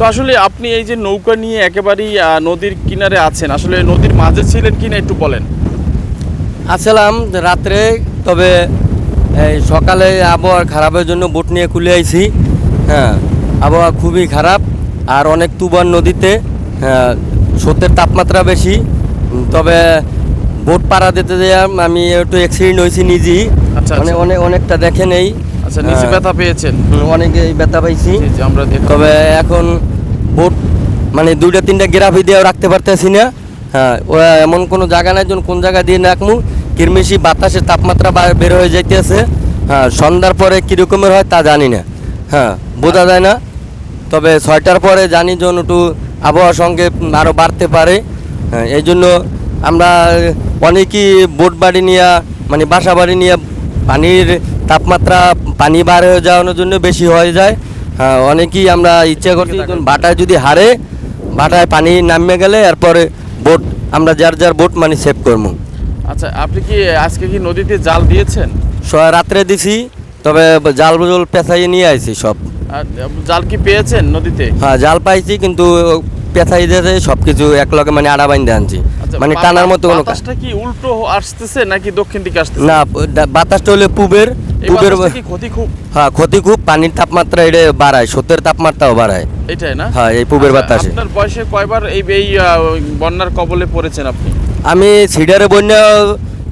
তো আসলে আপনি এই যে নৌকা নিয়ে একেবারেই নদীর কিনারে আছেন, আসলে নদীর মাঝে ছিলেন কিনা একটু বলেন। আসলাম রাত্রে, তবে এই সকালে আবহাওয়া খারাপের জন্য বোট নিয়ে খুলে আইছি। হ্যাঁ, আবহাওয়া খুবই খারাপ আর অনেক তুফান নদীতে। হ্যাঁ, স্রোতের তাপমাত্রা বেশি। তবে বোট পাড়া দিতে যেয়ে আমি একটু অ্যাক্সিডেন্ট হয়েছি নিজেই। আচ্ছা, মানে অনেকটা দেখে নেই। আচ্ছা, নিচে ব্যথা পেয়েছেন? অনেকে ব্যথা পাইছি। জি, জি, আমরা দেখলাম। তবে এখন বোট মানে 2-3টা গ্রাফি দিয়েও রাখতে পারতেছি না। হ্যাঁ, ওরা এমন কোনো জায়গা নাই কোন জায়গা দিয়ে রাখমু। কিরমিশি বাতাসের তাপমাত্রা বের হয়ে যাইতেছে। হ্যাঁ, সন্ধ্যার পরে কীরকমের হয় তা জানি না। হ্যাঁ, বোঝা যায় না। তবে 6টার পরে জানি যেন একটু আবহাওয়ার সঙ্গে আরও বাড়তে পারে। হ্যাঁ, এই জন্য আমরা অনেকেই বোট বাড়ি নিয়ে মানে বাসা বাড়ি নিয়ে পানির তাপমাত্রা পানি বার হয়ে যাওয়ানোর জন্য বেশি হয়ে যায়। হ্যাঁ, অনেকেই আমরা ইচ্ছা করছি বাটায় যদি হারে, বাটায় পানি নামে গেলে এরপরে বোট আমরা যার বোট মানে সেভ করবো। আচ্ছা, আপনি কি আজকে কি নদীতে জাল দিয়েছেন? রাত্রে দিছি, তবে জাল বুজল পেঁচাইয়ে নিয়ে আইছি সব। আর জাল কি পেয়েছেন নদীতে? হ্যাঁ, জাল পাইছি, কিন্তু পেঁচাই দিয়েছে সব কিছু একলগে মানে আড়া বাইন্ধে আনছি। আচ্ছা, মানে টানার মতো কোনো বাতাসটা কি উল্টো আসতেছে নাকি দক্ষিণ দিকে আসতেছে? না, বাতাসটা হলে পূবের এই বাতাসটা কি ক্ষতি খুব? হ্যাঁ, ক্ষতি খুব। পানির তাপমাত্রা এটা বাড়ায়, স্রোতের তাপমাত্রাও বাড়ায়। এটাই না? হ্যাঁ, এই পূবের আচ্ছা, বাতাসে। আপনার বয়সে কয়বার এই বন্যার কবলে পড়েছেন আপনি? আমি সিডারে বন্যা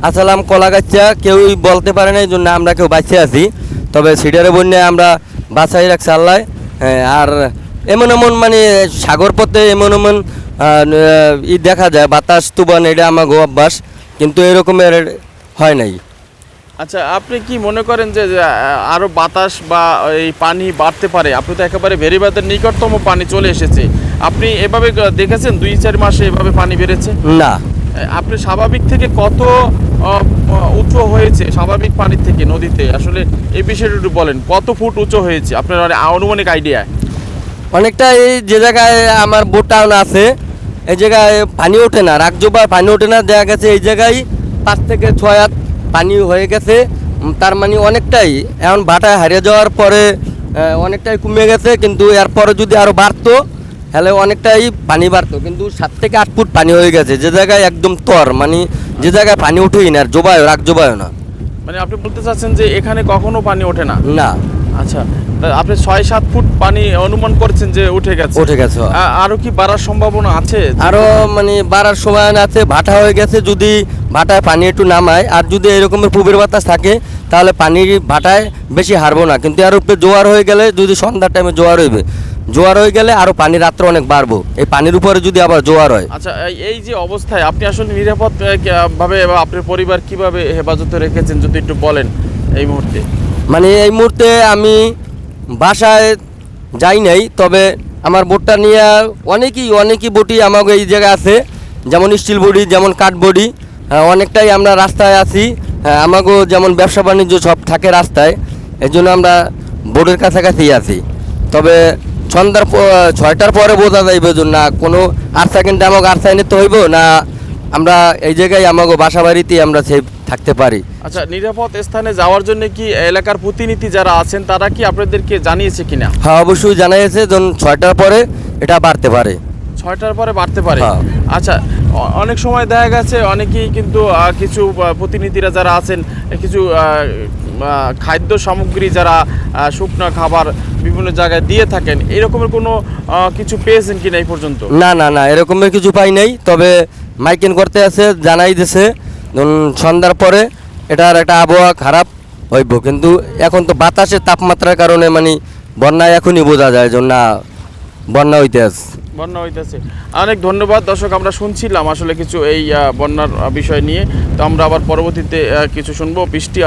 আসলাম কলাগাছা, কেউই বলতে পারে না, এই জন্য আমরা কেউ বাঁচে আছি। তবে সিডারে বন্যায় আমরা বাঁচাই রাখছি আল্লাহ। হ্যাঁ, আর এমন মানে সাগর পথে এমন দেখা যায় বাতাস তুফান, এটা আমার অভ্যাস, কিন্তু এরকমের হয় নাই। আচ্ছা, আপনি কি মনে করেন যে আরো বাতাস বা এই পানি বাড়তে পারে? আপনি তো একেবারে ভেরিবাদের নিকটতম পানি চলে এসেছে। আপনি এভাবে দেখেছেন 2-4 মাসে এভাবে পানি বেড়েছে? না, আপনি স্বাভাবিক থেকে কত উঁচু হয়েছে স্বাভাবিক পানির থেকে নদীতে? আসলে এই বিষয়টা একটু বলেন, কত ফুট উঁচু হয়েছে আপনার আনুমানিক আইডিয়া? অনেকটা। এই যে জায়গায় আমার বোট টাউন আছে, এই জায়গায় পানি ওঠে না, রাগজোবার পানি ওঠে না। দেখা গেছে এই জায়গায় 5 থেকে 6 হাত পানি হয়ে গেছে। তার মানে অনেকটাই এখন ভাটায় হারিয়ে যাওয়ার পরে অনেকটাই কমে গেছে, কিন্তু এরপরে যদি আরও বাড়তো তাহলে অনেকটাই পানি বাড়তো। কিন্তু 7 থেকে 8 ফুট পানি হয়ে গেছে, যে জায়গায় একদম তর, মানে যে জায়গায় পানি উঠেই না, আর জোবায় রাগ জোবায় না। মানে আপনি বলতে চাচ্ছেন যে এখানে কখনো পানি ওঠে না? না। আচ্ছা, আপনি 6-7 ফুট পানি অনুমান করছেন যে উঠে গেছে। আরো কি বাড়ার সম্ভাবনা আছে? আরও মানে বাড়ার সময় আছে। ভাটা হয়ে গেছে, যদি ভাটায় পানি একটু নামায়, আর যদি এরকমের পূবের বাতাস থাকে তাহলে পানির ভাটায় বেশি হারবো না। কিন্তু এর উপরে জোয়ার হয়ে গেলে, যদি সন্ধ্যার টাইমে জোয়ার হয়ে গেলে আরও পানির রাত্রে অনেক বাড়বো, এই পানির উপরে যদি আবার জোয়ার হয়। আচ্ছা, এই যে অবস্থায় আপনি আসলে নিরাপদ ভাবে বা আপনার পরিবার কিভাবে হেফাজতে রেখেছেন যদি একটু বলেন এই মুহূর্তে? মানে এই মুহূর্তে আমি বাসায় যাই নাই, তবে আমার বোটটা নিয়ে অনেকই বটি আমাকে এই জায়গায় আছে, যেমন স্টিল বডি, যেমন কাঠ বডি। অনেকটাই আমরা রাস্তায় আছি। আমাকেও যেমন ব্যবসা বাণিজ্য সব থাকে রাস্তায়, এই জন্য আমরা বোটের কাছাকাছি আছি। তবে সন্ধ্যার 6টার পরে বোঝা যাইবে যে না কোনো 8 সেকেন্ডে আমাকে 8 সেকেন্ডে তো হইব না, আমরা এই জায়গায় আমাকে বাসা বাড়িতেই আমরা সেফ থাকতে পারি। আচ্ছা, নিরাপদ স্থানে যাওয়ার জন্য কি এলাকার প্রতিনিধি যারা আছেন তারা কি আপনাদেরকে জানিয়েছে কিনা? হ্যাঁ, অবশ্যই জানিয়েছে, যখন 6টার পরে এটা বাড়তে পারে। 6টার পরে বাড়তে পারে? হ্যাঁ। আচ্ছা, অনেক সময় দেখা গেছে অনেকেই কিন্তু কিছু প্রতিনিধিরা যারা আছেন কিছু খাদ্য সামগ্রী, যারা শুকনো খাবার বিভিন্ন জায়গায় দিয়ে থাকেন, এরকমের কোনো কিছু পেয়েছেন কিনা এই পর্যন্ত? না, এরকমের কিছু পাই নাই। তবে মাইকিং করতে আছে, জানাই দিছে সন্ধ্যার পরে এটার একটা আবহাওয়া খারাপ হইব। কিন্তু এখন তো বাতাসের তাপমাত্রার কারণে মানে বন্যায় এখনই বোঝা যায় যে না বন্যা হইতেছে। অনেক ধন্যবাদ। দর্শক, আমরা শুনছিলাম আসলে কিছু এই বন্যার বিষয় নিয়ে। তো আমরা আবার পরবর্তীতে কিছু শুনবো। বৃষ্টি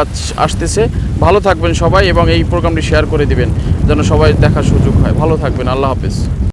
আসতেছে, ভালো থাকবেন সবাই এবং এই প্রোগ্রামটি শেয়ার করে দিবেন যেন সবাই দেখার সুযোগ হয়। ভালো থাকবেন, আল্লাহ হাফেজ।